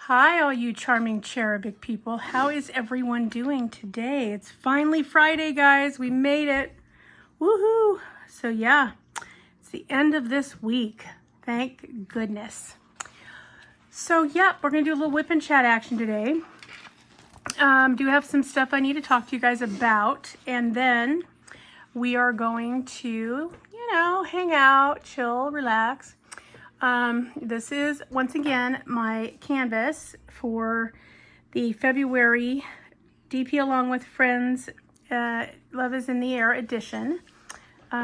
Hi, all you charming cherubic people. How is everyone doing today? It's finally Friday, guys. We made it. Woohoo! So yeah, it's the end of this week. Thank goodness. So yep, we're gonna do a little whip and chat action today. Do have some stuff I need to talk to you guys about, and then we are going to, hang out, chill, relax. This is, once again, my canvas for the February DP Along with Friends Love is in the Air edition.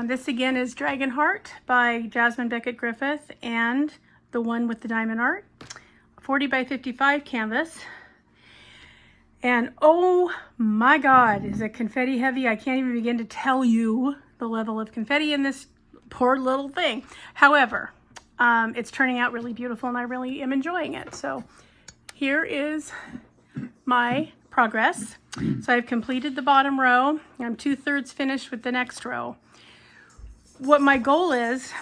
This again is Dragon Heart by Jasmine Beckett Griffith and the one with the diamond art. 40 by 55 canvas. And oh my God, is it confetti heavy? I can't even begin to tell you the level of confetti in this poor little thing. However, it's turning out really beautiful and I really am enjoying it. So here is my progress. So I've completed the bottom row. I'm 2/3 finished with the next row. What my goal is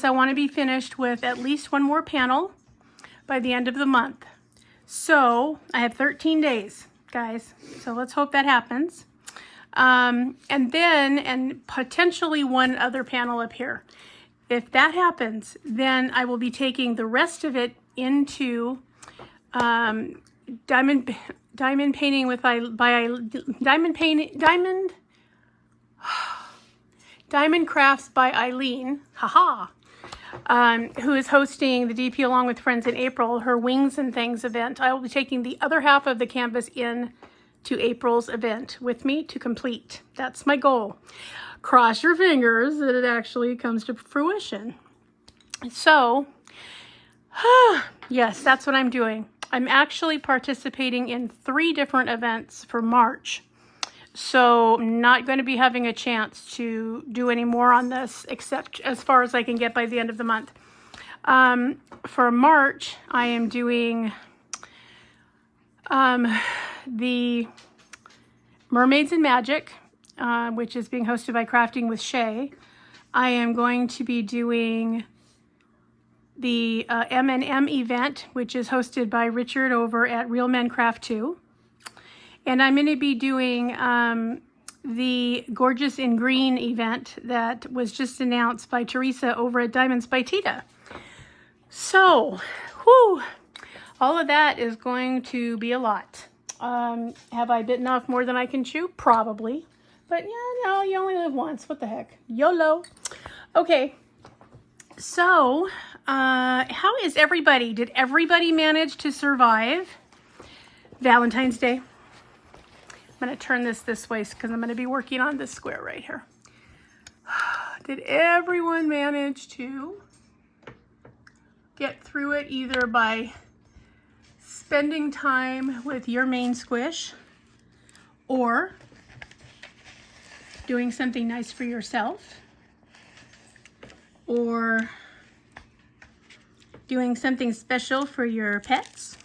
I want to be finished with at least one more panel by the end of the month. So I have 13 days, guys. So let's hope that happens. And potentially one other panel up here. If that happens, then I will be taking the rest of it into diamond painting with Diamond Crafts by Eileen, who is hosting the DP Along with Friends in April, her Wings and Things event. I will be taking the other half of the canvas in to April's event with me to complete. That's my goal. Cross your fingers that it actually comes to fruition. So, yes, that's what I'm doing. I'm actually participating in 3 different events for March. So I'm not going to be having a chance to do any more on this, except as far as I can get by the end of the month. For March, I am doing the Mermaids and Magic, which is being hosted by Crafting with Shay. I am going to be doing the M&M event, which is hosted by Richard over at Real Men Craft 2. And I'm going to be doing the Gorgeous in Green event that was just announced by Teresa over at Diamonds by Tita. So, all of that is going to be a lot. Have I bitten off more than I can chew? Probably. But yeah, no, you only live once. What the heck? YOLO. Okay. So, how is everybody? Did everybody manage to survive Valentine's Day? I'm going to turn this way because I'm going to be working on this square right here. Did everyone manage to get through it either by spending time with your main squish or doing something nice for yourself or doing something special for your pets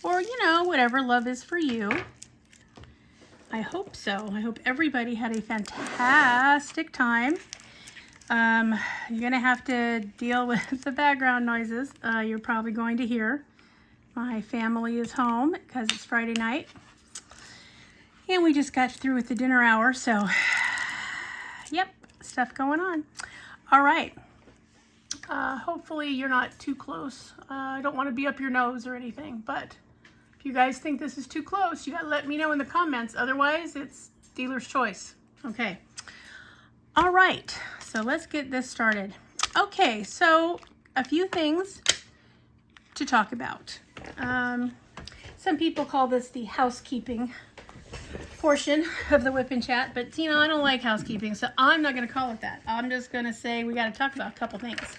or, whatever love is for you? I hope so. I hope everybody had a fantastic time. You're going to have to deal with the background noises you're probably going to hear. My family is home because it's Friday night. And we just got through with the dinner hour, so yep, stuff going on. All right. Hopefully you're not too close. I don't want to be up your nose or anything, but if you guys think this is too close, you got to let me know in the comments. Otherwise, it's dealer's choice. Okay. All right. So let's get this started. Okay. So a few things to talk about. Some people call this the housekeeping portion of the whip and chat, but I don't like housekeeping, so I'm not going to call it that. I'm just going to say we got to talk about a couple things.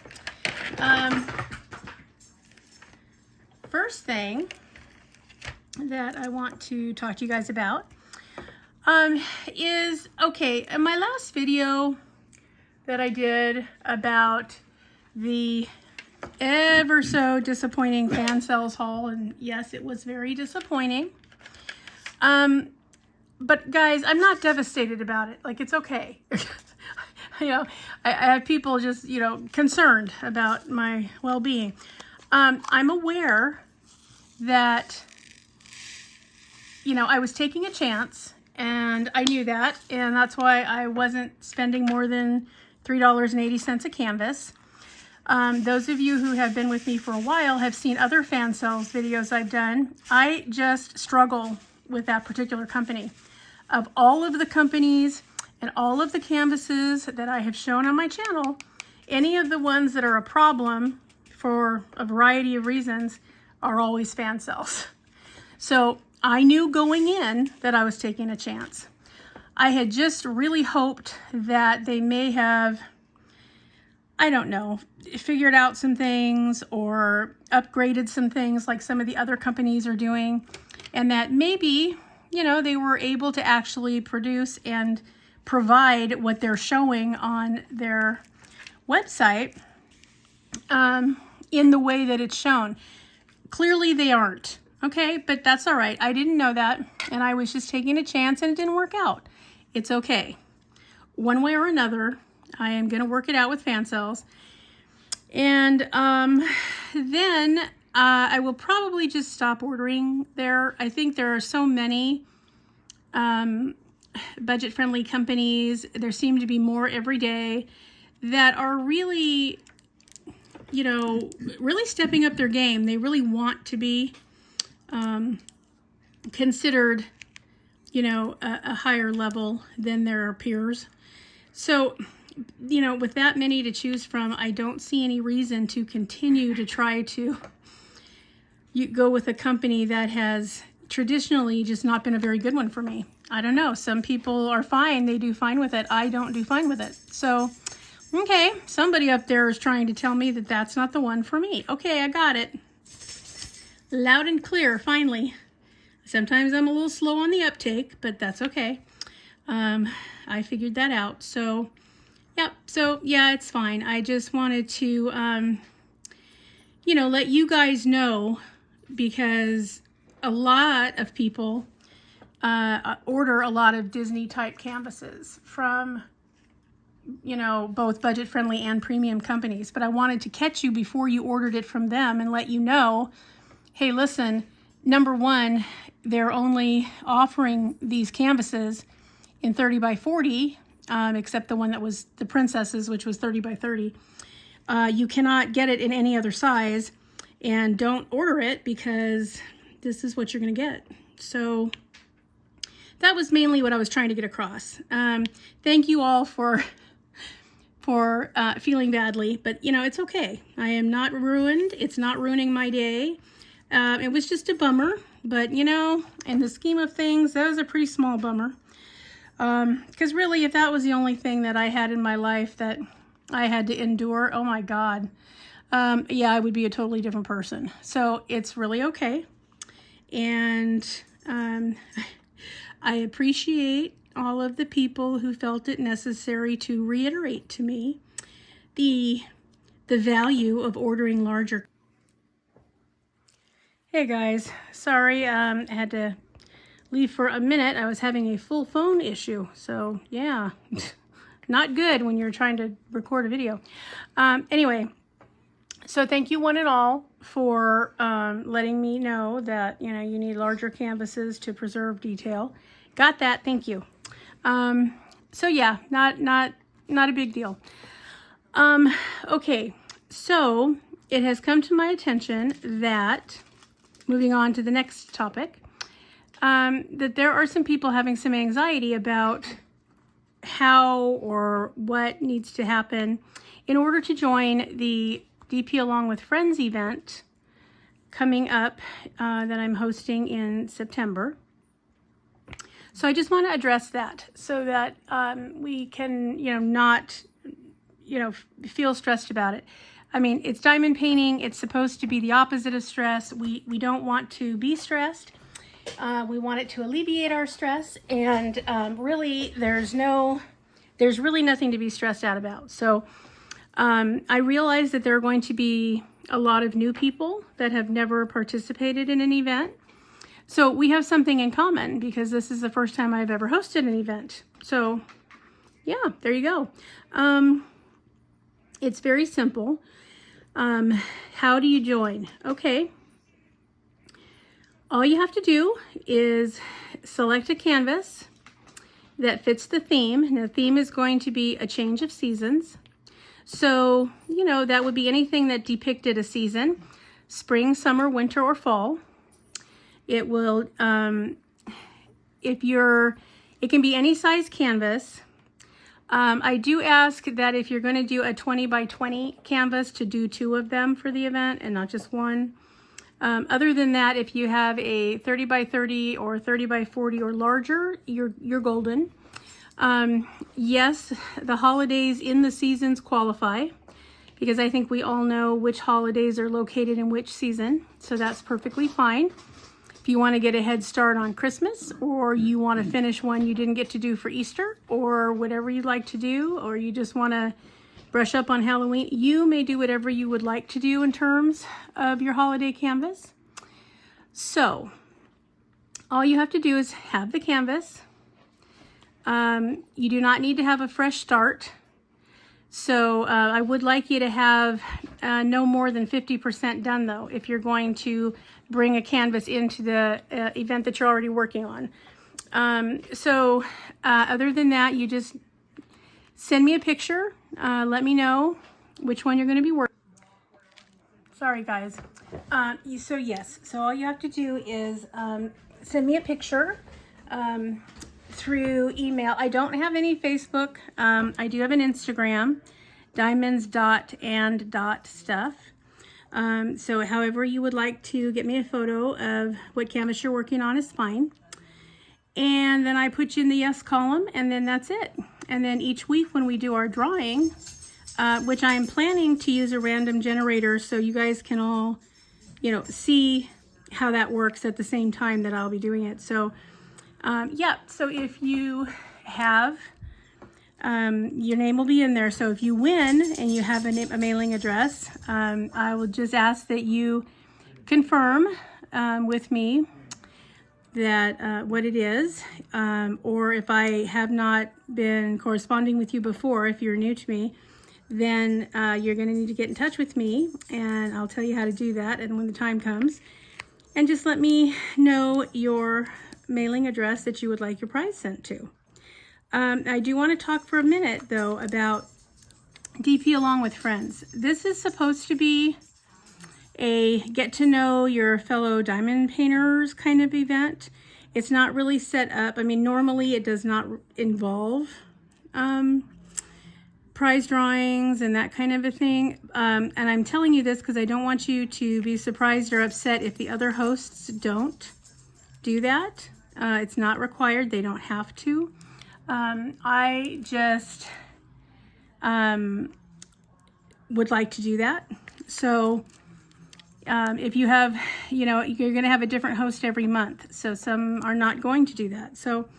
First thing that I want to talk to you guys about is, okay, in my last video that I did about the ever so disappointing fan sales haul, and yes, it was very disappointing. But guys, I'm not devastated about it. Like, it's okay. I have people just, concerned about my well-being. I'm aware that, you know, I was taking a chance, and I knew that, and that's why I wasn't spending more than $3.80 a canvas. Those of you who have been with me for a while have seen other fan cells videos I've done. I just struggle with that particular company. Of all of the companies and all of the canvases that I have shown on my channel, any of the ones that are a problem for a variety of reasons are always fan cells. So I knew going in that I was taking a chance. I had just really hoped that they may have, I don't know, figured out some things or upgraded some things like some of the other companies are doing, and that maybe, you know, they were able to actually produce and provide what they're showing on their website in the way that it's shown. Clearly they aren't, okay? But that's all right. I didn't know that, and I was just taking a chance, and it didn't work out. It's okay. One way or another, I am going to work it out with fan cells. And then I will probably just stop ordering there. I think there are so many budget-friendly companies. There seem to be more every day that are really, you know, really stepping up their game. They really want to be considered, you know, a higher level than their peers. So, you know, with that many to choose from, I don't see any reason to continue to try to go with a company that has traditionally just not been a very good one for me. I don't know. Some people are fine. They do fine with it. I don't do fine with it. So, okay, somebody up there is trying to tell me that that's not the one for me. Okay, I got it. Loud and clear, finally. Sometimes I'm a little slow on the uptake, but that's okay. I figured that out. So, yep. So, yeah, it's fine. I just wanted to, you know, let you guys know, because a lot of people order a lot of Disney-type canvases from, you know, both budget-friendly and premium companies. But I wanted to catch you before you ordered it from them and let you know, hey, listen, number one, they're only offering these canvases in 30 by 40, except the one that was the princesses, which was 30 by 30. You cannot get it in any other size, and don't order it because this is what you're going to get. So that was mainly what I was trying to get across. Thank you all for feeling badly, but you know, it's okay. I am not ruined. It's not ruining my day. It was just a bummer, but you know, in the scheme of things, that was a pretty small bummer. Because really, if that was the only thing that I had in my life that I had to endure, oh my God, yeah, I would be a totally different person. So it's really okay. And I appreciate all of the people who felt it necessary to reiterate to me the value of ordering larger. Hey guys, sorry, I had to leave for a minute. I was having a full phone issue, so yeah, not good when you're trying to record a video. Anyway, so thank you one and all for letting me know that, you know, you need larger canvases to preserve detail. Got that, thank you. So yeah, not a big deal. Okay, so it has come to my attention that, moving on to the next topic, that there are some people having some anxiety about how or what needs to happen in order to join the DP Along with Friends event coming up that I'm hosting in September. So I just want to address that so that we can, you know, not, you know, feel stressed about it. I mean, it's diamond painting. It's supposed to be the opposite of stress. We don't want to be stressed. We want it to alleviate our stress, and really, there's really nothing to be stressed out about. So I realize that there are going to be a lot of new people that have never participated in an event. So we have something in common because this is the first time I've ever hosted an event. So yeah, there you go. It's very simple. How do you join? Okay. All you have to do is select a canvas that fits the theme. And the theme is going to be a change of seasons. So, you know, that would be anything that depicted a season, spring, summer, winter, or fall. It will, it can be any size canvas. I do ask that if you're going to do a 20 by 20 canvas to do 2 of them for the event and not just one. Other than that, if you have a 30 by 30 or 30 by 40 or larger, you're golden. Yes, the holidays in the seasons qualify, because I think we all know which holidays are located in which season, so that's perfectly fine. If you want to get a head start on Christmas, or you want to finish one you didn't get to do for Easter, or whatever you'd like to do, or you just want to brush up on Halloween, you may do whatever you would like to do in terms of your holiday canvas. So, all you have to do is have the canvas. You do not need to have a fresh start. So I would like you to have no more than 50% done, though, if you're going to bring a canvas into the event that you're already working on. Other than that, you just send me a picture. Let me know which one you're going to be working. Sorry, guys. So all you have to do is send me a picture through email. I don't have any Facebook. I do have an Instagram, diamonds.and.stuff. So however you would like to get me a photo of what canvas you're working on is fine. And then I put you in the yes column, and then that's it. And then each week when we do our drawing, which I am planning to use a random generator so you guys can all, you know, see how that works at the same time that I'll be doing it. So so if you have, your name will be in there. So if you win and you have a mailing address, I will just ask that you confirm with me that what it is, or if I have not been corresponding with you before, if you're new to me, then you're going to need to get in touch with me, and I'll tell you how to do that and when the time comes. And just let me know your mailing address that you would like your prize sent to. I do want to talk for a minute, though, about DP Along with Friends. This is supposed to be a get to know your fellow diamond painters kind of event. It's not really set up. I mean, normally it does not involve prize drawings and that kind of a thing. And I'm telling you this because I don't want you to be surprised or upset if the other hosts don't do that. It's not required. They don't have to. I just would like to do that. So if you have, you know, you're going to have a different host every month. So some are not going to do that. So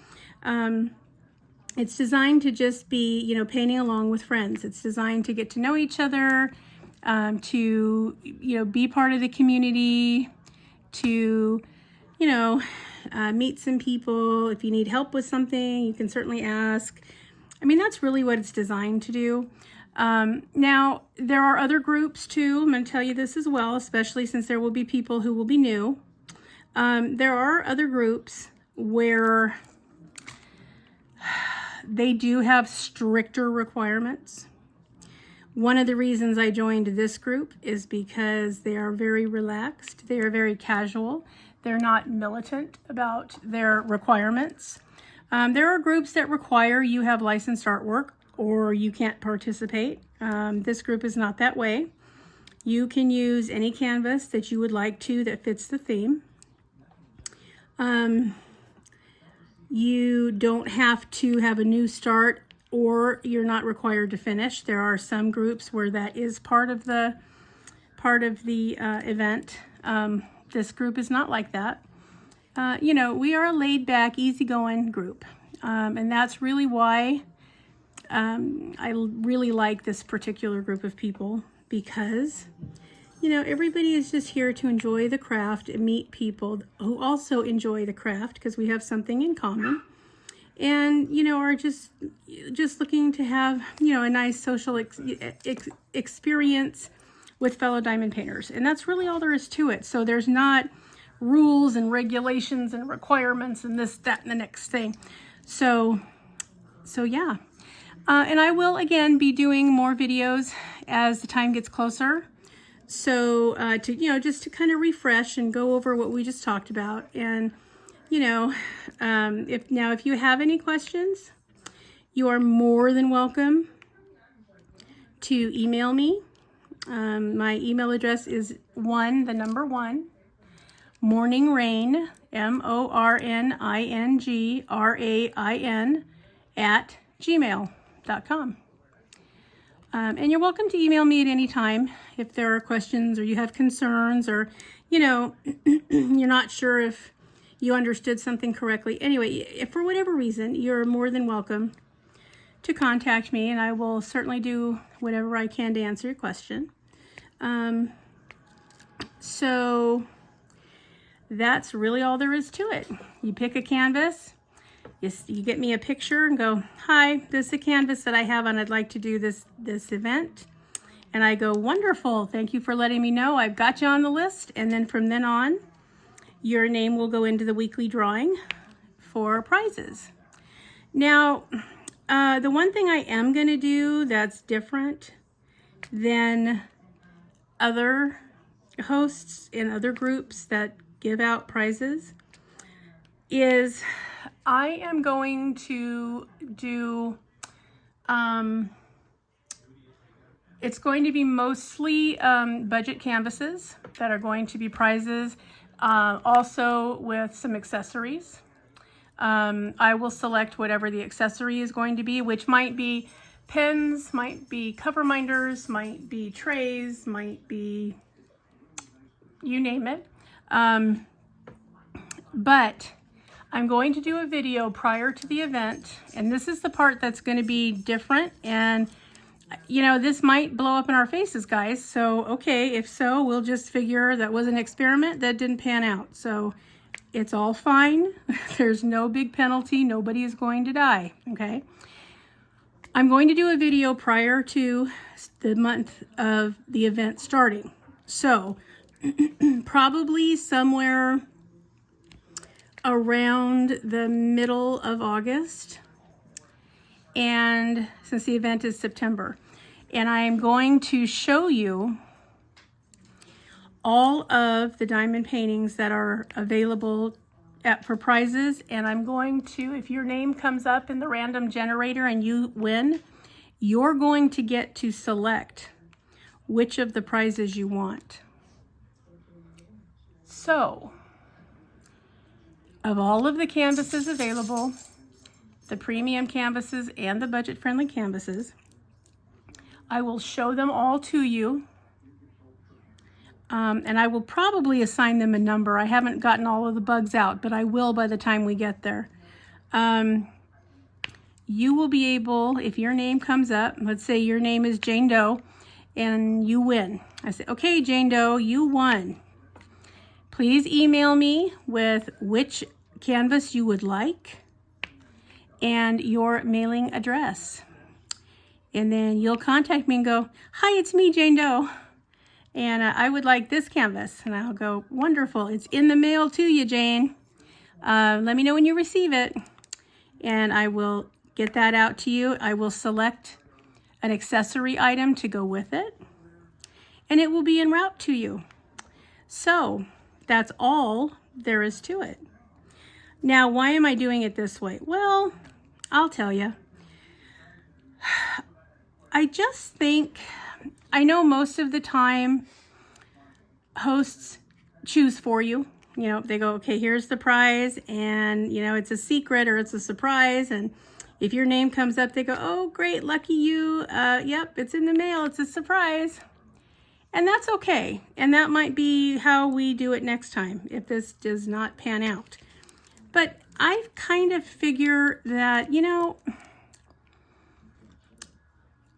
it's designed to just be, you know, painting along with friends. It's designed to get to know each other, to, you know, be part of the community, to, you know, meet some people. If you need help with something, you can certainly ask. I mean, that's really what it's designed to do. Now, there are other groups too. I'm going to tell you this as well, especially since there will be people who will be new. There are other groups where they do have stricter requirements. One of the reasons I joined this group is because they are very relaxed. They are very casual. They're not militant about their requirements. There are groups that require you have licensed artwork or you can't participate. This group is not that way. You can use any canvas that you would like to that fits the theme. You don't have to have a new start, or you're not required to finish. There are some groups where that is part of the event. This group is not like that. You know, we are a laid-back, easygoing group, and that's really why I really like this particular group of people, because, you know, everybody is just here to enjoy the craft and meet people who also enjoy the craft, because we have something in common, and, you know, are just looking to have, you know, a nice social experience with fellow diamond painters. And that's really all there is to it. So there's not rules and regulations and requirements and this, that, and the next thing. So yeah. And I will, again, be doing more videos as the time gets closer. So just to kind of refresh and go over what we just talked about. And, if you have any questions, you are more than welcome to email me. My email address is morningrain, morningrain @gmail.com. And you're welcome to email me at any time if there are questions or you have concerns or, you're not sure if you understood something correctly. Anyway, if for whatever reason, you're more than welcome to contact me, and I will certainly do whatever I can to answer your question. So that's really all there is to it. You pick a canvas, you get me a picture and go, hi, this is a canvas that I have and I'd like to do this event. And I go, wonderful, thank you for letting me know. I've got you on the list. And then from then on, your name will go into the weekly drawing for prizes. Now, the one thing I am going to do that's different than other hosts in other groups that give out prizes is I am going to do, it's going to be mostly budget canvases that are going to be prizes, also with some accessories. I will select whatever the accessory is going to be, which might be pens, might be cover minders, might be trays, might be, you name it. But I'm going to do a video prior to the event, and this is the part that's going to be different, and this might blow up in our faces, guys. So, okay, if so, we'll just figure that was an experiment that didn't pan out. So it's all fine. There's no big penalty. Nobody is going to die, okay? I'm going to do a video prior to the month of the event starting. So probably somewhere around the middle of August, and since the event is September, and I'm going to show you all of the diamond paintings that are available for prizes, and I'm going to, if your name comes up in the random generator and you win, you're going to get to select which of the prizes you want. So, of all of the canvases available, the premium canvases and the budget-friendly canvases, I will show them all to you. And I will probably assign them a number. I haven't gotten all of the bugs out, but I will by the time we get there. You will be able, if your name comes up, let's say your name is Jane Doe, and you win. I say, okay, Jane Doe, you won. Please email me with which canvas you would like and your mailing address. And then you'll contact me and go, hi, it's me, Jane Doe. And I would like this canvas. And I'll go, wonderful. It's in the mail to you, Jane. Let me know when you receive it. And I will get that out to you. I will select an accessory item to go with it. And it will be en route to you. So that's all there is to it. Now, why am I doing it this way? Well, I'll tell you. I just think, I know most of the time hosts choose for you. They go, okay, here's the prize, and, it's a secret or it's a surprise. And if your name comes up, they go, oh, great, lucky you. Yep, it's in the mail. It's a surprise. And that's okay. And that might be how we do it next time if this does not pan out. But I kind of figure that,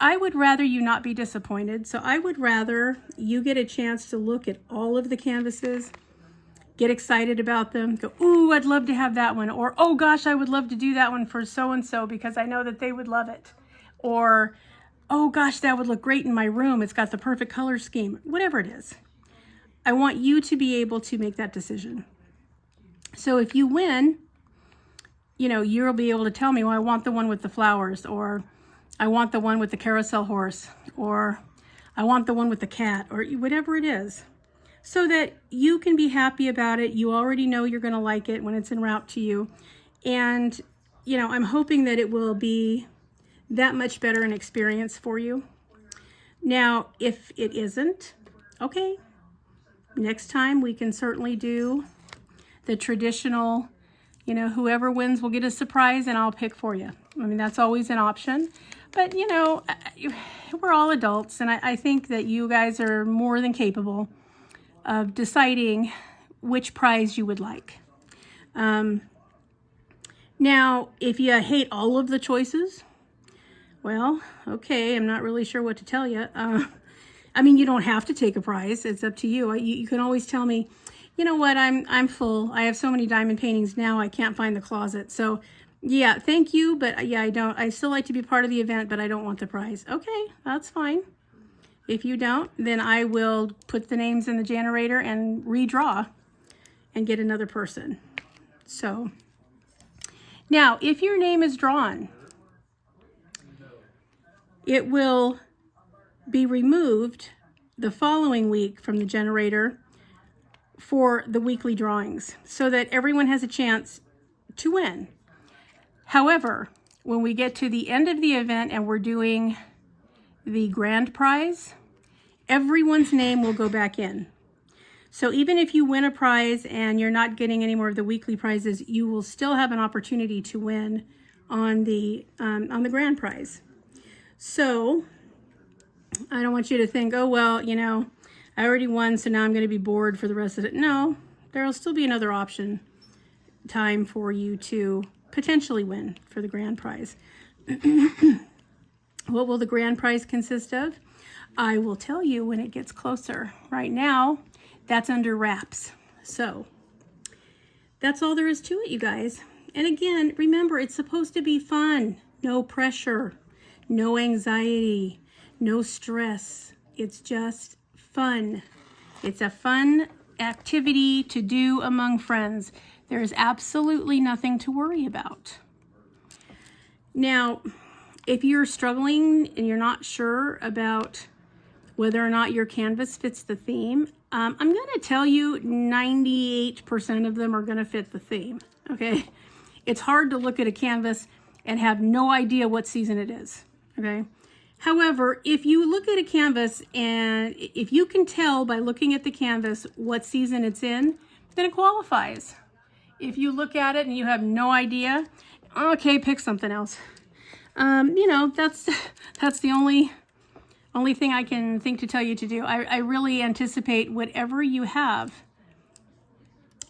I would rather you not be disappointed. So I would rather you get a chance to look at all of the canvases, get excited about them, go, ooh, I'd love to have that one. Or, oh gosh, I would love to do that one for so-and-so because I know that they would love it. Or, oh gosh, that would look great in my room. It's got the perfect color scheme, whatever it is. I want you to be able to make that decision. So if you win, you'll be able to tell me, well, I want the one with the flowers, or I want the one with the carousel horse, or I want the one with the cat, or whatever it is, so that you can be happy about it. You already know you're going to like it when it's en route to you. And, I'm hoping that it will be that much better an experience for you. Now, if it isn't, okay, next time we can certainly do the traditional, whoever wins will get a surprise and I'll pick for you. I mean, that's always an option. But, we're all adults, and I think that you guys are more than capable of deciding which prize you would like. Now, if you hate all of the choices, well, okay, I'm not really sure what to tell you. You don't have to take a prize. It's up to you. You can always tell me, you know what, I'm full. I have so many diamond paintings now, I can't find the closet. So, yeah, thank you, but yeah, I still like to be part of the event, but I don't want the prize. Okay, that's fine. If you don't, then I will put the names in the generator and redraw and get another person. So, now, if your name is drawn, it will be removed the following week from the generator for the weekly drawings, so that everyone has a chance to win. However, when we get to the end of the event and we're doing the grand prize, everyone's name will go back in. So even if you win a prize and you're not getting any more of the weekly prizes, you will still have an opportunity to win on the grand prize. So I don't want you to think, oh, well, I already won, so now I'm going to be bored for the rest of it. No, there will still be another option time for you to potentially win for the grand prize. What will the grand prize consist of? I will tell you when it gets closer. Right now, that's under wraps. So that's all there is to it, you guys. And again, remember, it's supposed to be fun. No pressure, no anxiety, no stress. It's just fun. It's a fun activity to do among friends. There's absolutely nothing to worry about. Now, if you're struggling and you're not sure about whether or not your canvas fits the theme, I'm going to tell you 98% of them are going to fit the theme, okay? It's hard to look at a canvas and have no idea what season it is, okay? However, if you look at a canvas and if you can tell by looking at the canvas what season it's in, then it qualifies. If you look at it and you have no idea, okay, pick something else. That's the only thing I can think to tell you to do. I really anticipate whatever you have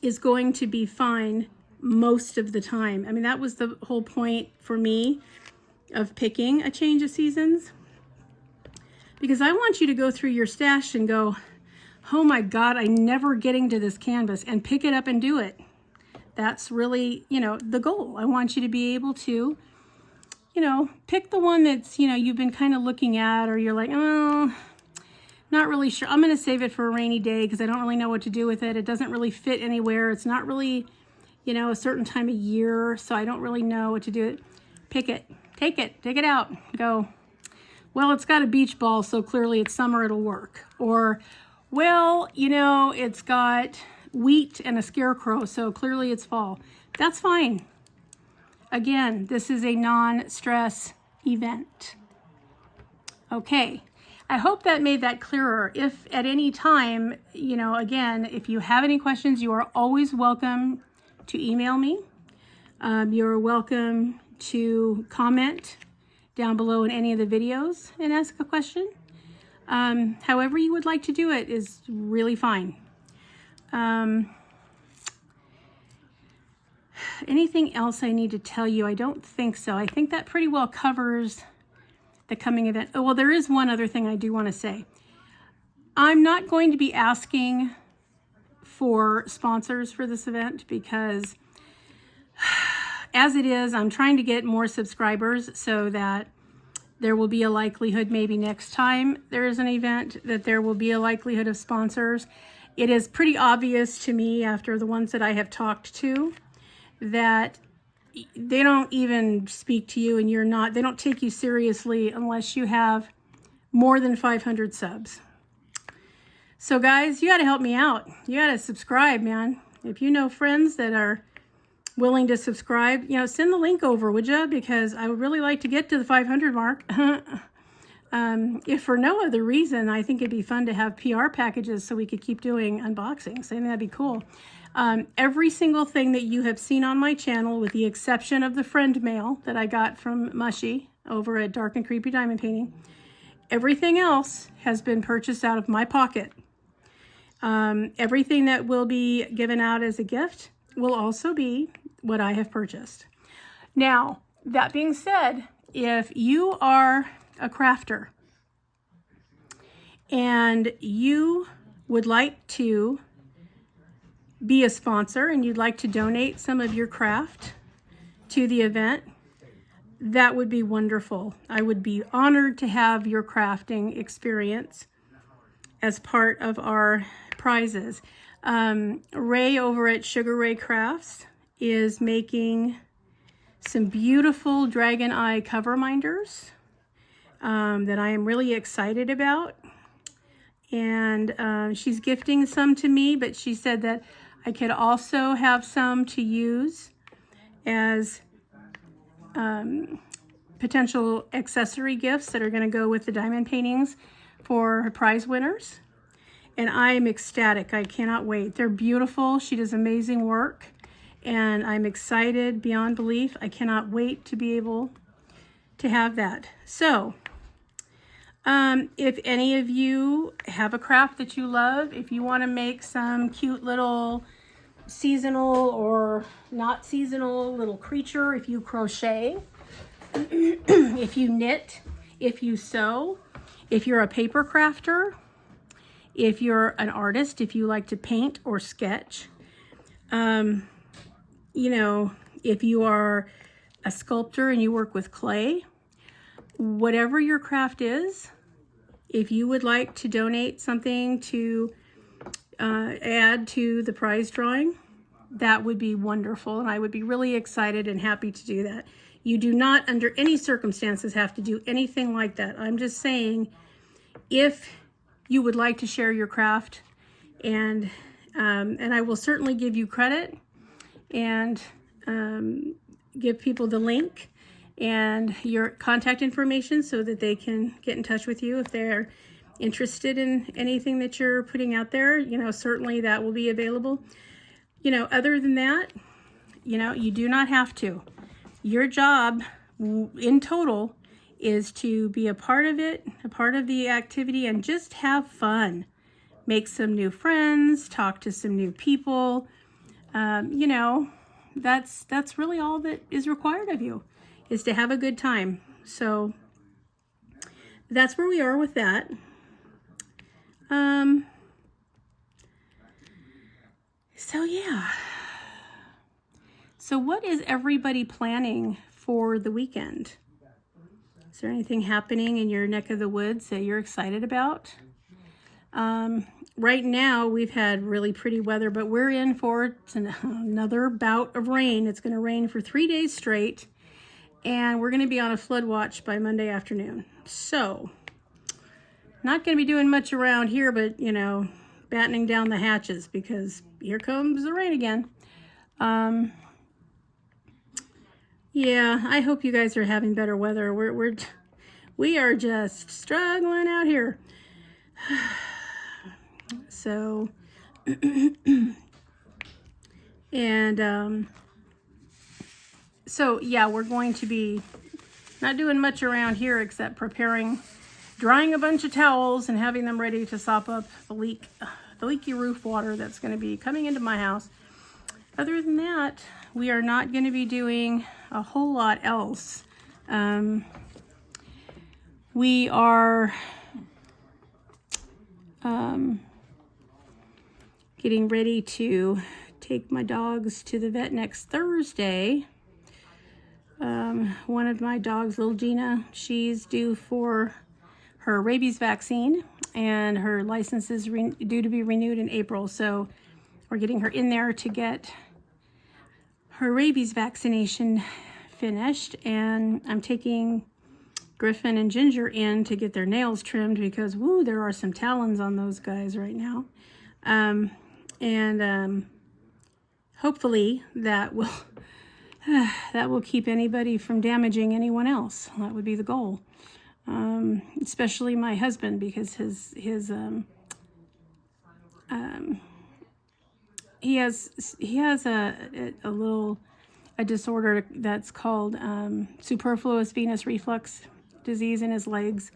is going to be fine most of the time. I mean, that was the whole point for me of picking a change of seasons, because I want you to go through your stash and go, oh my God, I'm never getting to this canvas, and pick it up and do it. That's really, the goal. I want you to be able to, pick the one that's, you've been kind of looking at, or you're like, oh, not really sure. I'm going to save it for a rainy day because I don't really know what to do with it. It doesn't really fit anywhere. It's not really, a certain time of year, so I don't really know what to do. Pick it, take it out, go, well, it's got a beach ball, so clearly it's summer, it'll work. Or, well, it's got wheat and a scarecrow, so clearly it's fall. That's fine. Again, this is a non-stress event. Okay, I hope that made that clearer. If at any time, again, if you have any questions, you are always welcome to email me. You're welcome to comment down below in any of the videos and ask a question. However you would like to do it is really fine. Anything else I need to tell you? I don't think so. I think that pretty well covers the coming event. Oh, well, there is one other thing I do want to say. I'm not going to be asking for sponsors for this event because as it is, I'm trying to get more subscribers so that there will be a likelihood maybe next time there is an event that there will be a likelihood of sponsors. It is pretty obvious to me after the ones that I have talked to that they don't even speak to you and they don't take you seriously unless you have more than 500 subs. So guys, you got to help me out. You got to subscribe, man. If you know friends that are willing to subscribe, send the link over, would you? Because I would really like to get to the 500 mark. If for no other reason, I think it'd be fun to have PR packages so we could keep doing unboxings. I think that'd be cool. Every single thing that you have seen on my channel, with the exception of the friend mail that I got from Mushy over at Dark and Creepy Diamond Painting, everything else has been purchased out of my pocket. Everything that will be given out as a gift will also be what I have purchased. Now, that being said, if you are a crafter and you would like to be a sponsor and you'd like to donate some of your craft to the event, that would be wonderful. I would be honored to have your crafting experience as part of our prizes. Ray over at Sugar Ray Crafts is making some beautiful dragon eye cover minders that I am really excited about. And she's gifting some to me, but she said that I could also have some to use as potential accessory gifts that are going to go with the diamond paintings for her prize winners. And I am ecstatic. I cannot wait. They're beautiful. She does amazing work. And I'm excited beyond belief. I cannot wait to be able to have that. So, if any of you have a craft that you love, if you want to make some cute little seasonal or not seasonal little creature, if you crochet, if you knit, if you sew, if you're a paper crafter, if you're an artist, if you like to paint or sketch, if you are a sculptor and you work with clay, whatever your craft is, if you would like to donate something to add to the prize drawing, that would be wonderful. And I would be really excited and happy to do that. You do not, under any circumstances, have to do anything like that. I'm just saying, if you would like to share your craft, and I will certainly give you credit and give people the link and your contact information so that they can get in touch with you if they're interested in anything that you're putting out there. Certainly that will be available. Other than that, you do not have to. Your job in total is to be a part of it, a part of the activity, and just have fun. Make some new friends, talk to some new people. That's really all that is required of you, is to have a good time. So that's where we are with that. So yeah. So what is everybody planning for the weekend? Is there anything happening in your neck of the woods that you're excited about? Right now, we've had really pretty weather, but we're in for another bout of rain. It's going to rain for 3 days straight, and we're going to be on a flood watch by Monday afternoon. So, not going to be doing much around here, but, battening down the hatches because here comes the rain again. Yeah, I hope you guys are having better weather. We are just struggling out here. So, and so yeah, we're going to be not doing much around here except drying a bunch of towels and having them ready to sop up the leaky roof water that's going to be coming into my house. Other than that, we are not going to be doing a whole lot else. We are getting ready to take my dogs to the vet next Thursday. one of my dogs, little Gina, she's due for her rabies vaccine, and her license is due to be renewed in April. So we're getting her in there to get her rabies vaccination finished, and I'm taking Griffin and Ginger in to get their nails trimmed because, woo, there are some talons on those guys right now. Hopefully that will keep anybody from damaging anyone else. That would be the goal. Especially my husband, because he has a disorder that's called superfluous venous reflux disease in his legs,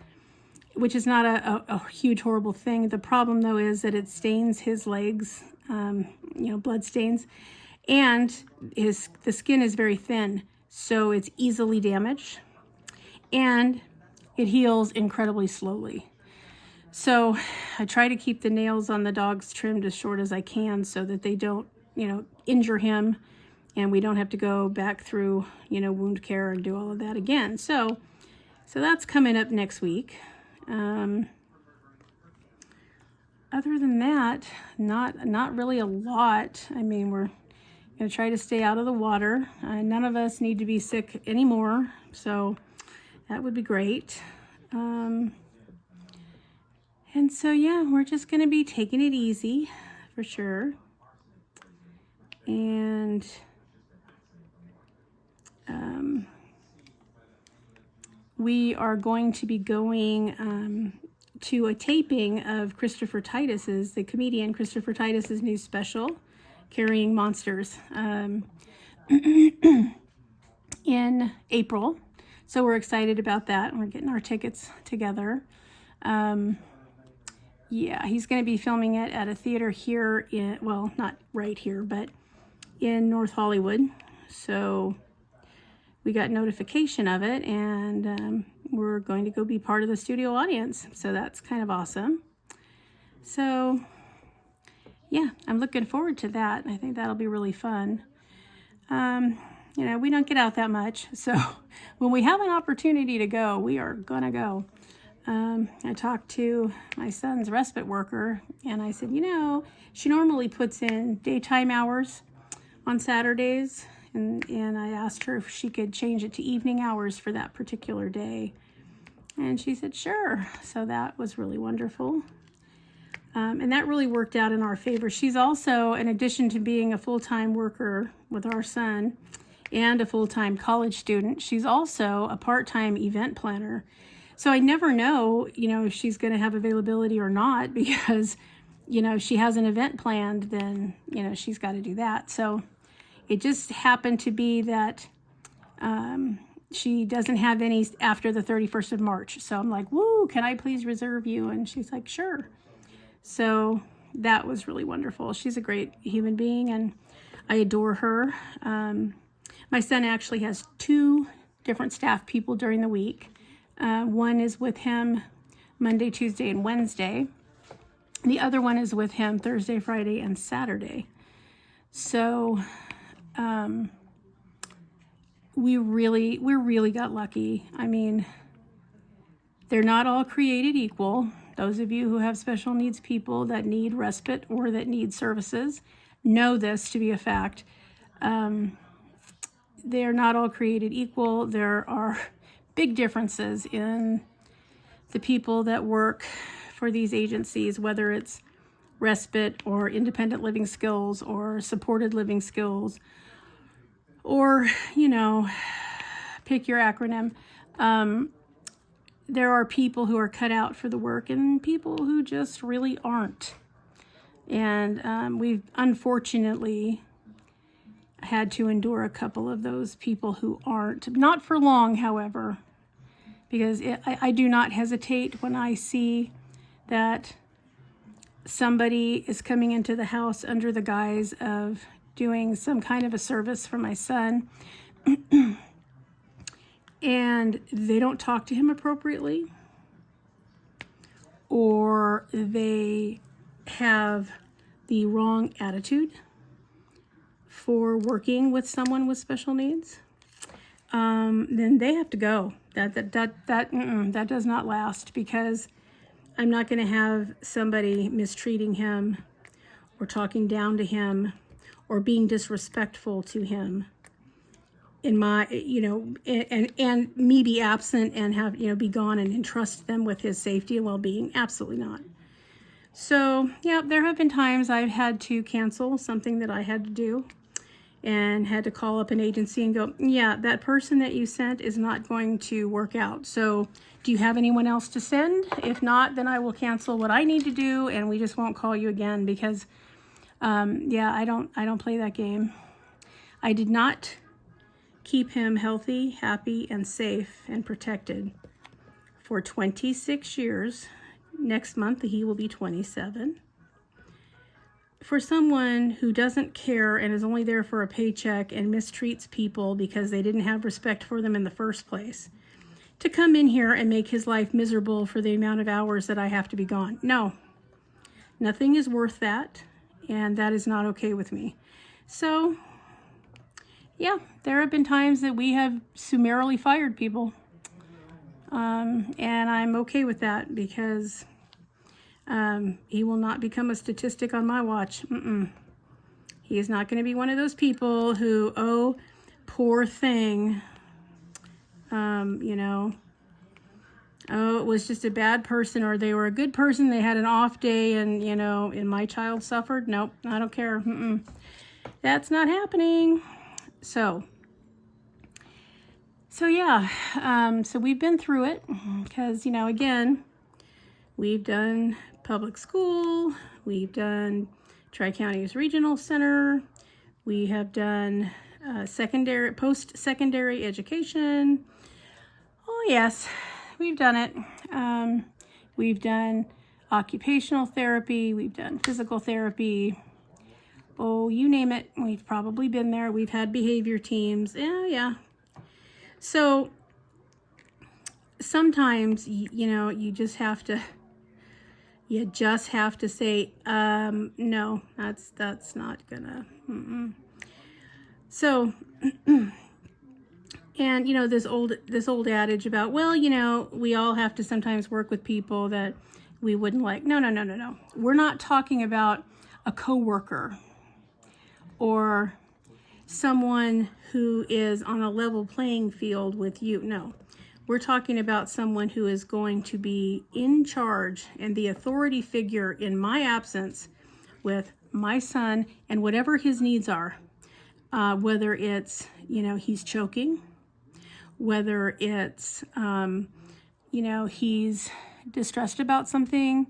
which is not a huge horrible thing. The problem though is that it stains his legs, blood stains, and the skin is very thin, so it's easily damaged, and it heals incredibly slowly. So I try to keep the nails on the dogs trimmed as short as I can so that they don't, injure him, and we don't have to go back through, wound care and do all of that again. So that's coming up next week. Other than that, not really a lot. I mean, we're going to try to stay out of the water. None of us need to be sick anymore, so that would be great. And so, yeah, we're just going to be taking it easy for sure. And we are going to be going to a taping of the comedian Christopher Titus's new special, Carrying Monsters, in April. So we're excited about that, and we're getting our tickets together. Yeah, he's going to be filming it at a theater here not right here, but in North Hollywood. So we got notification of it, and we're going to go be part of the studio audience. So that's kind of awesome. So yeah, I'm looking forward to that. I think that'll be really fun. We don't get out that much, so when we have an opportunity to go, we are gonna go. I talked to my son's respite worker, and I said, she normally puts in daytime hours on Saturdays, and I asked her if she could change it to evening hours for that particular day, and she said sure. So that was really wonderful, and that really worked out in our favor. She's also, in addition to being a full-time worker with our son and a full-time college student, she's also a part-time event planner. So I never know, if she's going to have availability or not, because, if she has an event planned, then, she's got to do that. So it just happened to be that she doesn't have any after the 31st of March. So I'm like, woo, can I please reserve you? And she's like, sure. So that was really wonderful. She's a great human being, and I adore her. My son actually has 2 different staff people during the week. One is with him Monday, Tuesday, and Wednesday. The other one is with him Thursday, Friday, and Saturday. So we really got lucky. I mean, they're not all created equal. Those of you who have special needs people that need respite or that need services know this to be a fact. They're not all created equal. There are big differences in the people that work for these agencies, whether it's respite or independent living skills or supported living skills, or, pick your acronym. There are people who are cut out for the work and people who just really aren't. And we've unfortunately had to endure a couple of those people who aren't. Not for long, however, because I do not hesitate when I see that somebody is coming into the house under the guise of doing some kind of a service for my son and they don't talk to him appropriately, or they have the wrong attitude for working with someone with special needs. then they have to go. That does not last, because I'm not going to have somebody mistreating him or talking down to him or being disrespectful to him in my, and me be absent and have, be gone and entrust them with his safety and well-being. Absolutely not. So, yeah, there have been times I've had to cancel something that I had to do and had to call up an agency and go, yeah, that person that you sent is not going to work out. So do you have anyone else to send? If not, then I will cancel what I need to do and we just won't call you again, because, I don't play that game. I did not keep him healthy, happy, and safe and protected for 26 years. Next month, he will be 27. For someone who doesn't care and is only there for a paycheck and mistreats people because they didn't have respect for them in the first place, to come in here and make his life miserable for the amount of hours that I have to be gone. No, nothing is worth that, and that is not okay with me. So, yeah, there have been times that we have summarily fired people. And I'm okay with that, because he will not become a statistic on my watch. He is not going to be one of those people who, oh, poor thing, oh, it was just a bad person, or they were a good person, they had an off day, and my child suffered. Nope, I don't care. That's not happening. So yeah, so we've been through it, because, again, we've done public school, we've done Tri-Counties Regional Center, we have done post-secondary education. Oh yes, we've done it. We've done occupational therapy, we've done physical therapy. Oh, you name it, we've probably been there. We've had behavior teams. Yeah. So sometimes, you just have to say, no, that's not gonna, So, and, this old adage about, well, we all have to sometimes work with people that we wouldn't like. No. We're not talking about a coworker or someone who is on a level playing field with you. No, we're talking about someone who is going to be in charge and the authority figure in my absence with my son and whatever his needs are, whether it's, he's choking, whether it's, he's distressed about something,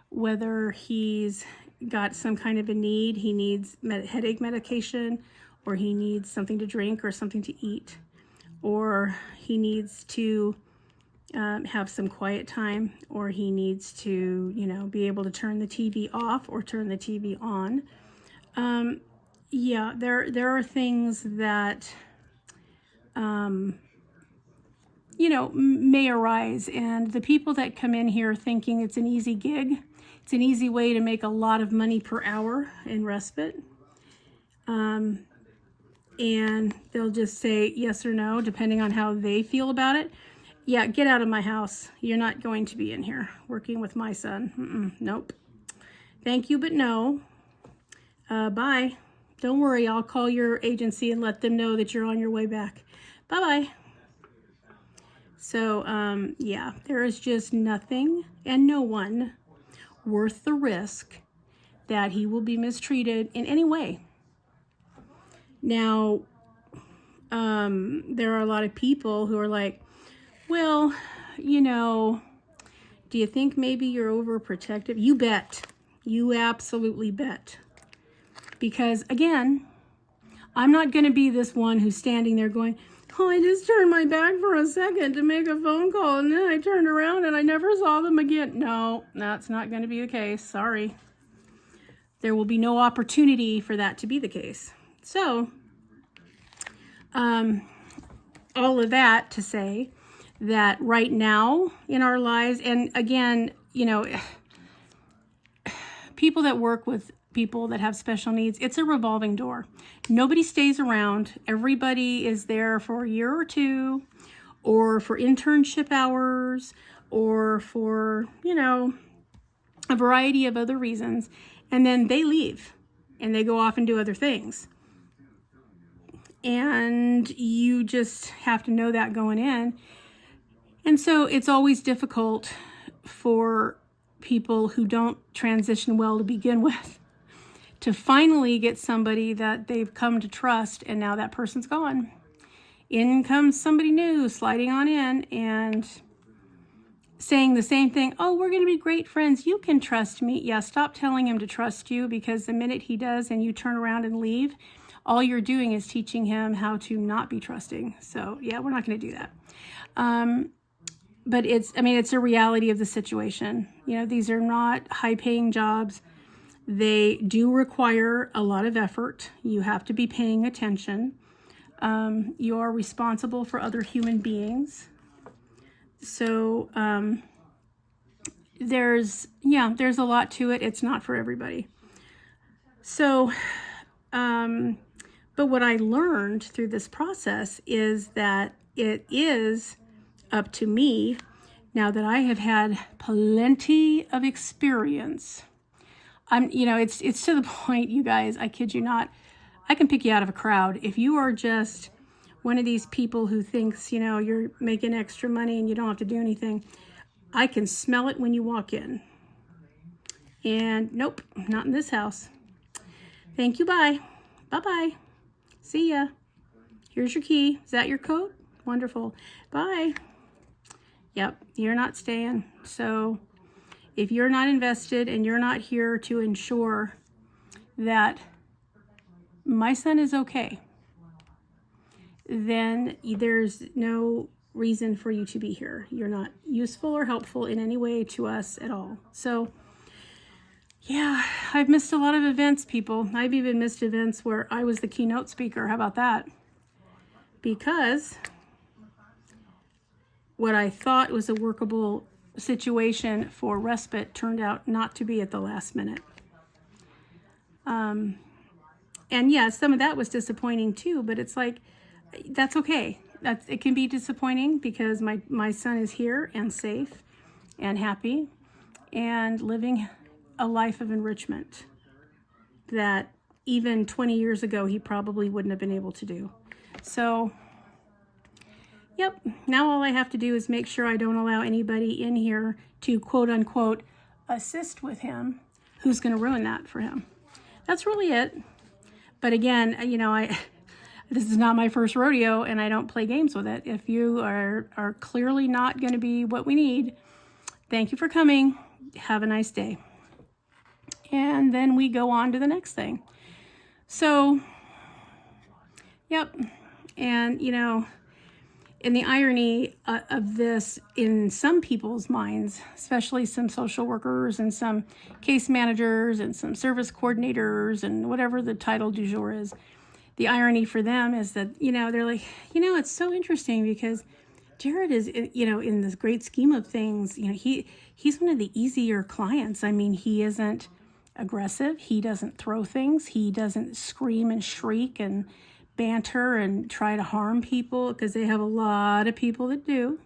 whether he's got some kind of a need, he needs headache medication, or he needs something to drink or something to eat, or he needs to have some quiet time, or he needs to, be able to turn the TV off or turn the TV on. Yeah, there are things that, may arise, and the people that come in here thinking it's an easy gig, it's an easy way to make a lot of money per hour in respite. And they'll just say yes or no, depending on how they feel about it. Yeah, get out of my house. You're not going to be in here working with my son. Nope. Thank you, but no. Bye. Don't worry, I'll call your agency and let them know that you're on your way back. Bye-bye. So, yeah, there is just nothing and no one worth the risk that he will be mistreated in any way. Now, there are a lot of people who are like, well, do you think maybe you're overprotective? You bet. You absolutely bet. Because, again, I'm not going to be this one who's standing there going, oh, I just turned my back for a second to make a phone call, and then I turned around and I never saw them again. No, that's not going to be the case. Sorry. There will be no opportunity for that to be the case. So, all of that to say that right now in our lives, and again, people that work with people that have special needs, it's a revolving door. Nobody stays around. Everybody is there for a year or two, or for internship hours, or for, a variety of other reasons. And then they leave and they go off and do other things. And you just have to know that going in. And so it's always difficult for people who don't transition well to begin with to finally get somebody that they've come to trust, and now that person's gone. In comes somebody new sliding on in and saying the same thing. Oh, we're going to be great friends. You can trust me. Yeah, stop telling him to trust you, because the minute he does and you turn around and leave, all you're doing is teaching him how to not be trusting. So yeah, we're not going to do that. But it's a reality of the situation. These are not high-paying jobs. They do require a lot of effort. You have to be paying attention. You are responsible for other human beings. So there's a lot to it. It's not for everybody. So, but what I learned through this process is that it is up to me, now that I have had plenty of experience. It's to the point, you guys, I kid you not, I can pick you out of a crowd. If you are just one of these people who thinks, you're making extra money and you don't have to do anything, I can smell it when you walk in. And nope, not in this house. Thank you, bye. Bye-bye. See ya. Here's your key. Is that your coat? Wonderful. Bye. Yep, you're not staying. So if you're not invested and you're not here to ensure that my son is okay, then there's no reason for you to be here. You're not useful or helpful in any way to us at all. So yeah, I've missed a lot of events, people. I've even missed events where I was the keynote speaker. How about that? Because what I thought was a workable situation for respite turned out not to be at the last minute. And yeah, some of that was disappointing too, but it's like, that's okay. It can be disappointing because my son is here and safe and happy and living a life of enrichment that even 20 years ago he probably wouldn't have been able to do. So yep, now all I have to do is make sure I don't allow anybody in here to quote unquote assist with him who's going to ruin that for him. That's really it. But again, this is not my first rodeo and I don't play games with it. If you are clearly not going to be what we need, thank you for coming. Have a nice day. And then we go on to the next thing. So, yep. And, and the irony of this in some people's minds, especially some social workers and some case managers and some service coordinators and whatever the title du jour is, the irony for them is that, they're like, it's so interesting because Jared is, in this great scheme of things, he's one of the easier clients. I mean, he isn't aggressive. He doesn't throw things. He doesn't scream and shriek and banter and try to harm people, because they have a lot of people that do.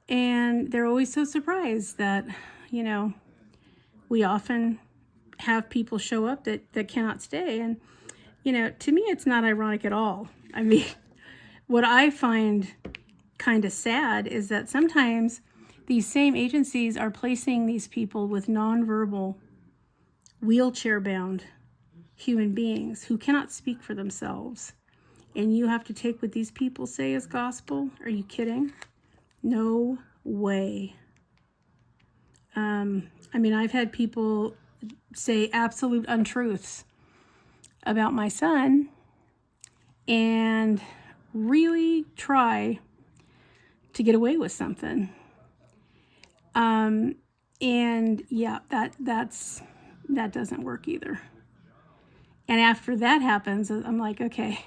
And they're always so surprised that, we often have people show up that cannot stay. And, to me, it's not ironic at all. I mean, what I find kind of sad is that sometimes these same agencies are placing these people with nonverbal, wheelchair-bound human beings who cannot speak for themselves. And you have to take what these people say as gospel? Are you kidding? No way. I've had people say absolute untruths about my son and really try to get away with something. And yeah, that doesn't work either. And after that happens, I'm like, okay,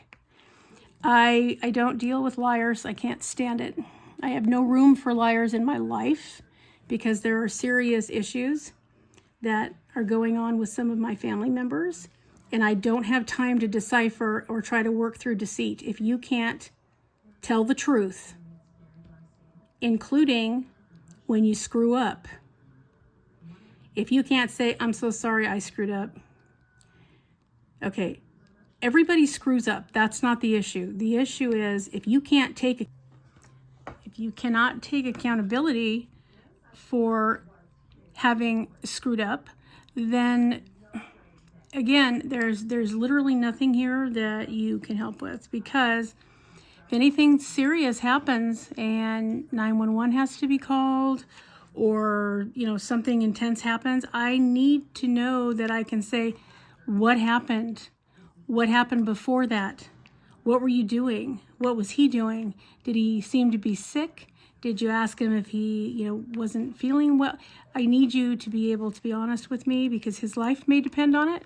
I don't deal with liars. I can't stand it. I have no room for liars in my life because there are serious issues that are going on with some of my family members, and I don't have time to decipher or try to work through deceit. If you can't tell the truth, including when you screw up, if you can't say, I'm so sorry I screwed up. Okay, everybody screws up. That's not the issue. The issue is if you cannot take accountability for having screwed up, then again, there's literally nothing here that you can help with, because if anything serious happens and 911 has to be called, or something intense happens, I need to know that I can say, what happened? What happened before that? What were you doing? What was he doing? Did he seem to be sick? Did you ask him if he, wasn't feeling well? I need you to be able to be honest with me, because his life may depend on it.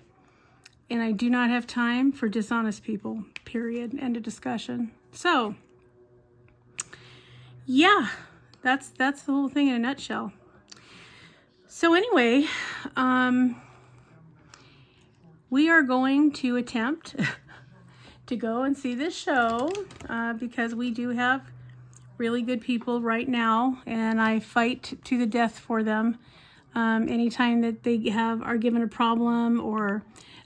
And I do not have time for dishonest people, period. End of discussion. So, yeah, that's the whole thing in a nutshell. So anyway, we are going to attempt to go and see this show because we do have really good people right now, and I fight to the death for them. Anytime that they are given a problem, or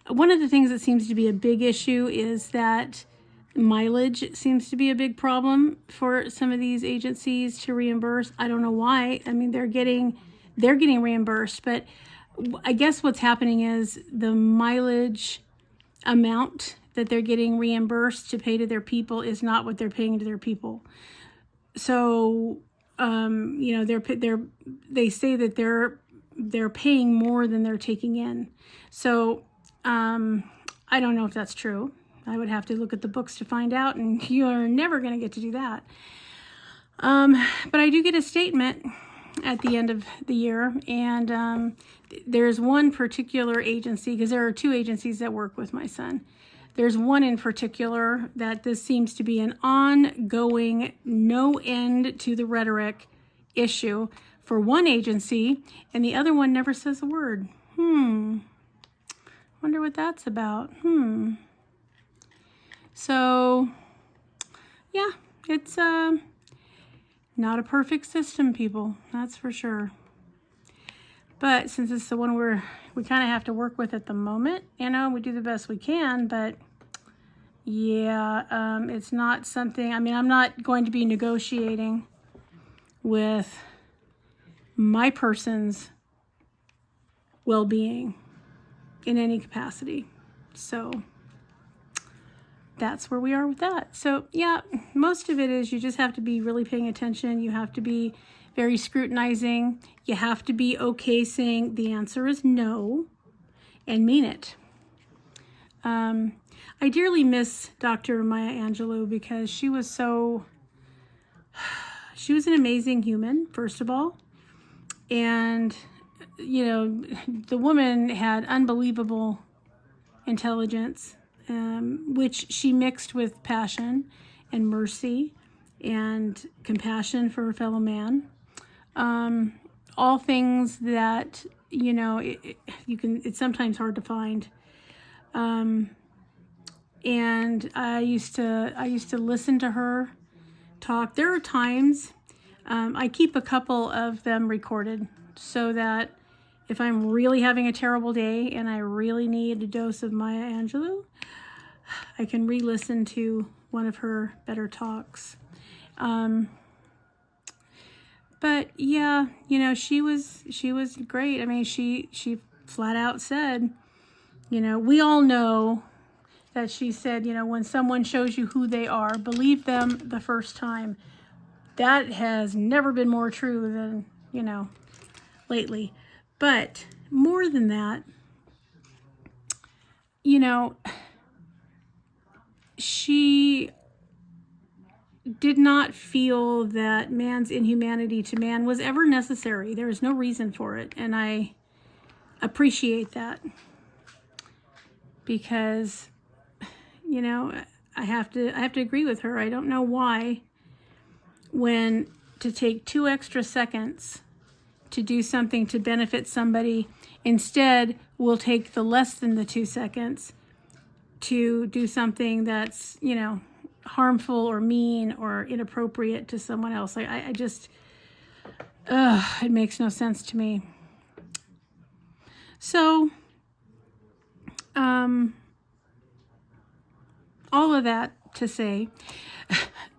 one of the things that seems to be a big issue is that mileage seems to be a big problem for some of these agencies to reimburse. I don't know why. I mean, they're getting reimbursed, but I guess what's happening is the mileage amount that they're getting reimbursed to pay to their people is not what they're paying to their people. So, they say that they're paying more than they're taking in. So, I don't know if that's true. I would have to look at the books to find out, and you're never going to get to do that. But I do get a statement at the end of the year, and there's one particular agency, because there are two agencies that work with my son. There's one in particular that this seems to be an ongoing, no end to the rhetoric issue for one agency, and the other one never says a word. Wonder what that's about. So, yeah, it's not a perfect system, people. That's for sure. But since it's the one we kind of have to work with at the moment, we do the best we can. But yeah, it's not something. I mean, I'm not going to be negotiating with my person's well-being in any capacity. So that's where we are with that. So yeah, most of it is you just have to be really paying attention. You have to be very scrutinizing. You have to be okay saying the answer is no and mean it. I dearly miss Dr. Maya Angelou, because she was an amazing human, first of all. And, the woman had unbelievable intelligence, which she mixed with passion and mercy and compassion for her fellow man. All things that, it's sometimes hard to find. And I used to listen to her talk. There are times, I keep a couple of them recorded so that if I'm really having a terrible day and I really need a dose of Maya Angelou, I can re-listen to one of her better talks. But yeah, she was great. I mean, she flat out said, we all know that she said, when someone shows you who they are, believe them the first time. That has never been more true than, lately. But more than that, she did not feel that man's inhumanity to man was ever necessary. There is no reason for it. And I appreciate that, because, I have to agree with her. I don't know why, when to take 2 extra seconds to do something to benefit somebody. Instead, we'll take the less than the 2 seconds to do something that's, you know, harmful or mean or inappropriate to someone else. Like, I just, it makes no sense to me. So, all of that to say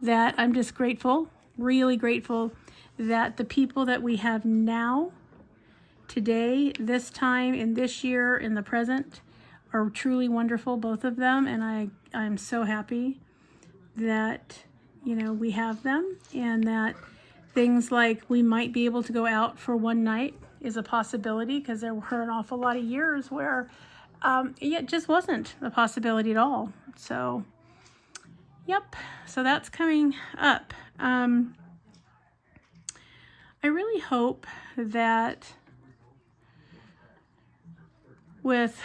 that I'm just grateful, really grateful that the people that we have now, today, this time, in this year, in the present, are truly wonderful, both of them. And I'm so happy that, you know, we have them, and that things like we might be able to go out for one night is a possibility, because there were an awful lot of years where it just wasn't a possibility at all. So, yep. So that's coming up. I really hope that with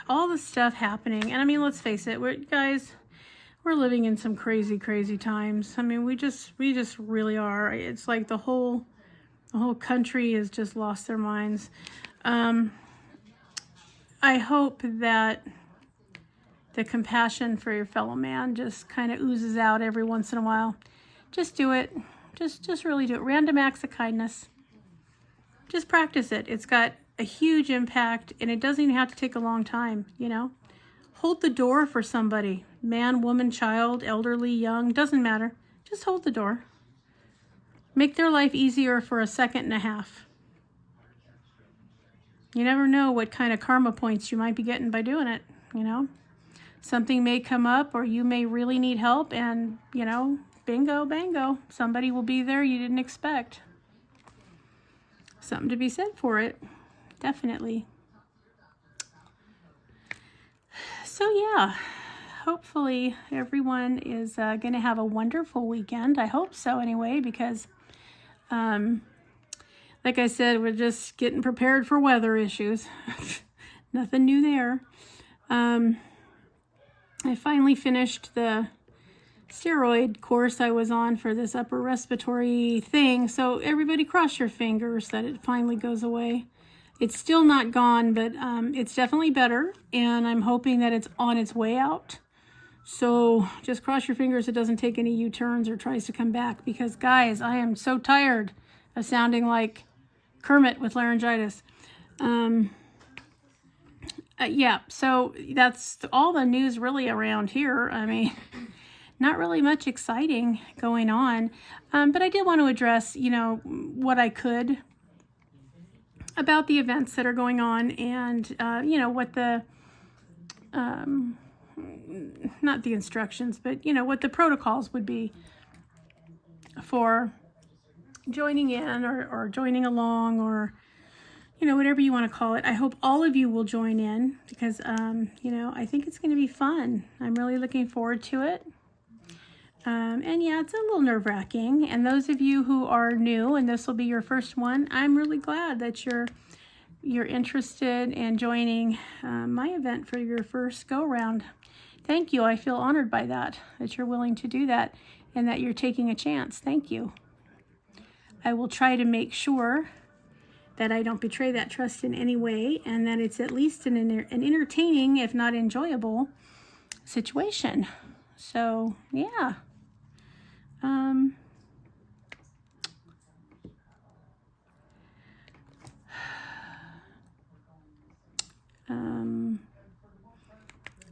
all the stuff happening, and I mean, let's face it, we're living in some crazy, crazy times. I mean, we just really are. It's like the whole country has just lost their minds. I hope that the compassion for your fellow man just kind of oozes out every once in a while. Just do it. Just really do it. Random acts of kindness. Just practice it. It's got a huge impact, and it doesn't even have to take a long time, you know. Hold the door for somebody. Man, woman, child, elderly, young, doesn't matter. Just hold the door. Make their life easier for a second and a half. You never know what kind of karma points you might be getting by doing it, you know. Something may come up, or you may really need help, and, you know, bingo, bango, somebody will be there you didn't expect. Something to be said for it, definitely. So yeah, hopefully everyone is going to have a wonderful weekend. I hope so anyway, because like I said, we're just getting prepared for weather issues. Nothing new there. I finally finished the steroid course I was on for this upper respiratory thing. So everybody cross your fingers that it finally goes away. It's still not gone, but it's definitely better. And I'm hoping that it's on its way out. So just cross your fingers it doesn't take any U-turns or tries to come back. Because guys, I am so tired of sounding like Kermit with laryngitis. Yeah, so that's all the news really around here. I mean, not really much exciting going on. But I did want to address, you know, what I could about the events that are going on, and, you know, what the, not the instructions, but, you know, what the protocols would be for joining in or joining along, or, you know, whatever you want to call it. I hope all of you will join in, because, you know, I think it's going to be fun. I'm really looking forward to it. And yeah, it's a little nerve-wracking. And those of you who are new, and this will be your first one, I'm really glad that you're interested in joining my event for your first go-round. Thank you. I feel honored by that you're willing to do that, and that you're taking a chance. Thank you. I will try to make sure that I don't betray that trust in any way, and that it's at least an entertaining, if not enjoyable, situation. So, yeah.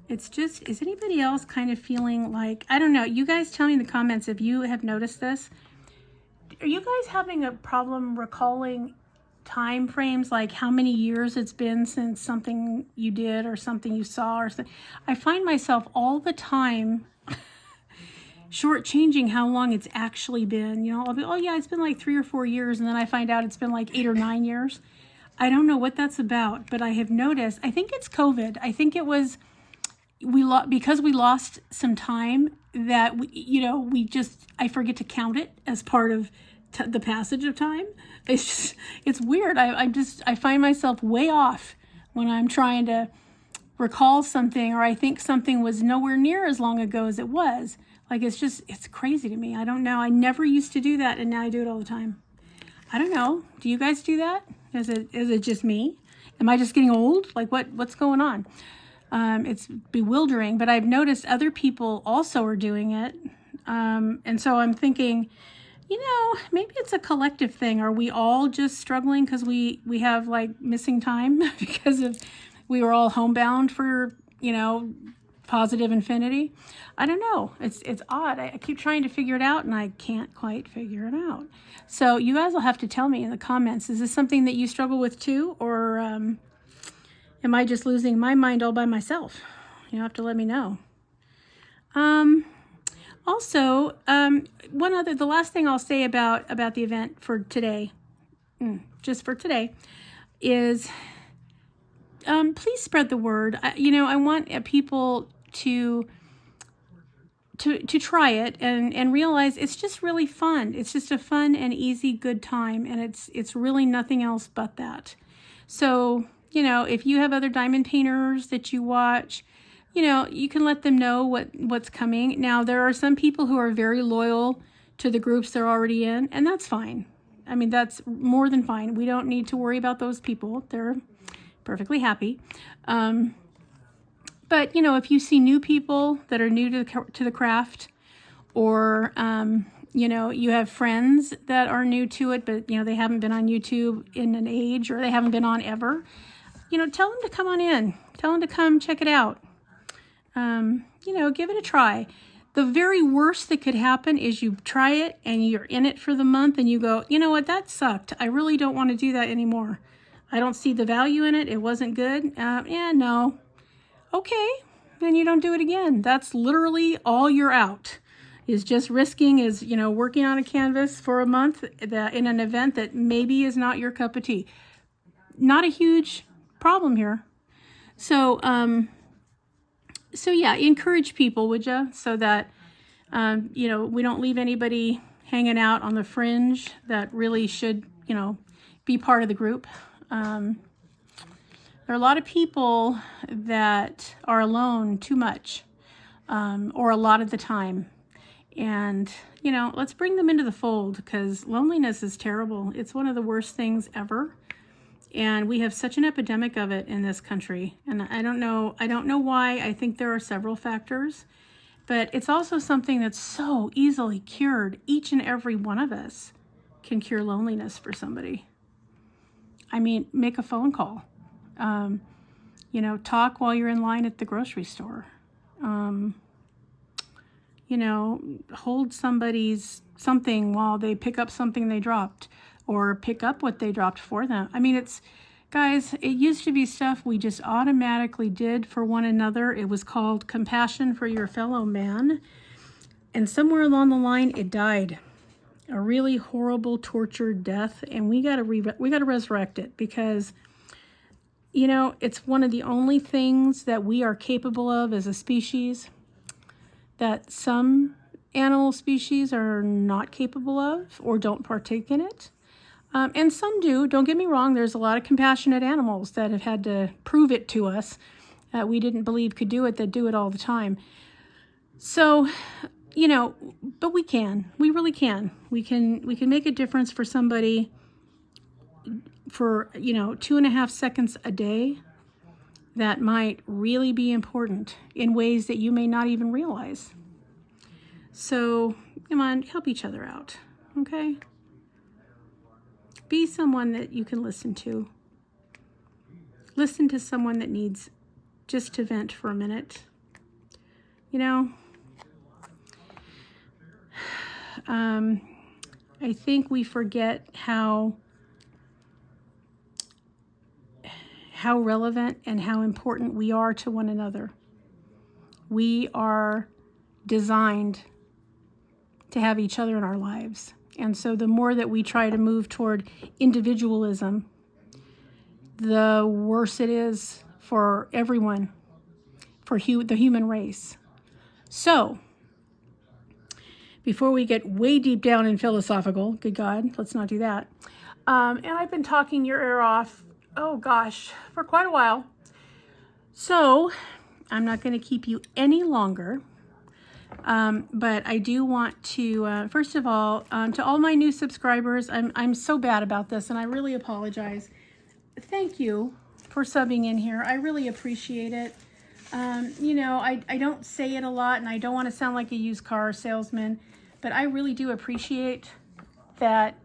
It's just, is anybody else kind of feeling like, I don't know, you guys tell me in the comments if you have noticed this. Are you guys having a problem recalling time frames, like how many years it's been since something you did or something you saw or something? I find myself all the time shortchanging how long it's actually been. You know, I'll be, oh yeah, it's been like 3 or 4 years, and then I find out it's been like 8 or 9 years. I don't know what that's about, but I have noticed, I think it's COVID. I think it was, because we lost some time, that I forget to count it as part of the passage of time. It's weird. I find myself way off when I'm trying to recall something, or I think something was nowhere near as long ago as it was. Like, it's crazy to me. I don't know. I never used to do that, and now I do it all the time. I don't know. Do you guys do that? Is it just me? Am I just getting old? Like what's going on? It's bewildering, but I've noticed other people also are doing it. And so I'm thinking, maybe it's a collective thing. Are we all just struggling because we have like missing time because of we were all homebound for, positive infinity? I don't know. It's odd. I keep trying to figure it out and I can't quite figure it out. So you guys will have to tell me in the comments, is this something that you struggle with too? Or am I just losing my mind all by myself? You'll have to let me know. Also, the last thing I'll say about the event for today, just for today, is please spread the word. I want people to try it and realize it's just really fun. It's just a fun and easy, good time, and it's really nothing else but that. So, if you have other diamond painters that you watch, you can let them know what's coming. Now, there are some people who are very loyal to the groups they're already in, and that's fine. I mean, that's more than fine. We don't need to worry about those people. They're perfectly happy. But, if you see new people that are new to the craft, or, you have friends that are new to it, but, they haven't been on YouTube in an age, or they haven't been on ever, tell them to come on in. Tell them to come check it out. Give it a try. The very worst that could happen is you try it and you're in it for the month and you go, you know what, that sucked. I really don't want to do that anymore. I don't see the value in it. It wasn't good. No. Okay, then you don't do it again. That's literally all you're out, is just risking working on a canvas for a month in an event that maybe is not your cup of tea. Not a huge problem here. So yeah, encourage people, would you? So that, we don't leave anybody hanging out on the fringe that really should, be part of the group. There are a lot of people that are alone too much, or a lot of the time. And, let's bring them into the fold, because loneliness is terrible. It's one of the worst things ever. And we have such an epidemic of it in this country. And I don't know why. I think there are several factors, but it's also something that's so easily cured. Each and every one of us can cure loneliness for somebody. I mean, make a phone call. Talk while you're in line at the grocery store. Hold somebody's something while they pick up something they dropped, or pick up what they dropped for them. I mean, guys, it used to be stuff we just automatically did for one another. It was called compassion for your fellow man. And somewhere along the line, it died. A really horrible, tortured death. And we got to resurrect it, because, it's one of the only things that we are capable of as a species that some animal species are not capable of, or don't partake in it. And some do. Don't get me wrong. There's a lot of compassionate animals that have had to prove it to us that we didn't believe could do it, that do it all the time. So, but we can. We really can. We can make a difference for somebody for, 2.5 seconds a day that might really be important in ways that you may not even realize. So, come on, help each other out, okay? Be someone that you can listen to. Listen to someone that needs just to vent for a minute. I think we forget how relevant and how important we are to one another. We are designed to have each other in our lives. And so the more that we try to move toward individualism, the worse it is for everyone, for the human race. So, before we get way deep down and philosophical, good God, let's not do that. And I've been talking your ear off, for quite a while. So, I'm not going to keep you any longer. But I do want to, first of all, to all my new subscribers, I'm so bad about this, and I really apologize. Thank you for subbing in here. I really appreciate it. You know, I don't say it a lot, and I don't want to sound like a used car salesman, but I really do appreciate that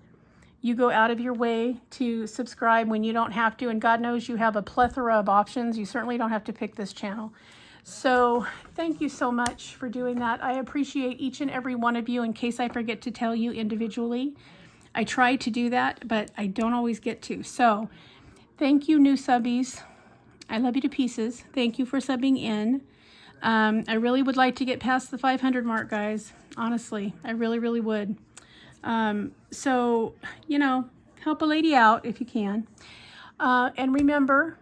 you go out of your way to subscribe when you don't have to, and God knows you have a plethora of options. You certainly don't have to pick this channel. So thank you so much for doing that. I appreciate each and every one of you. In case I forget to tell you individually, I try to do that, but I don't always get to. So thank you, new subbies. I love you to pieces. Thank you for subbing in. I really would like to get past the 500 mark, guys. Honestly, I really, really would. So, you know, help a lady out if you can. And remember,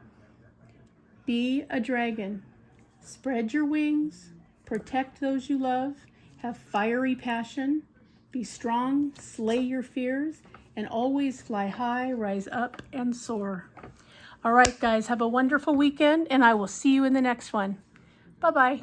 be a dragon. Spread your wings. Protect those you love. Have fiery passion. Be strong. Slay your fears. And always fly high, rise up, and soar. All right, guys, have a wonderful weekend, and I will see you in the next one. Bye-bye.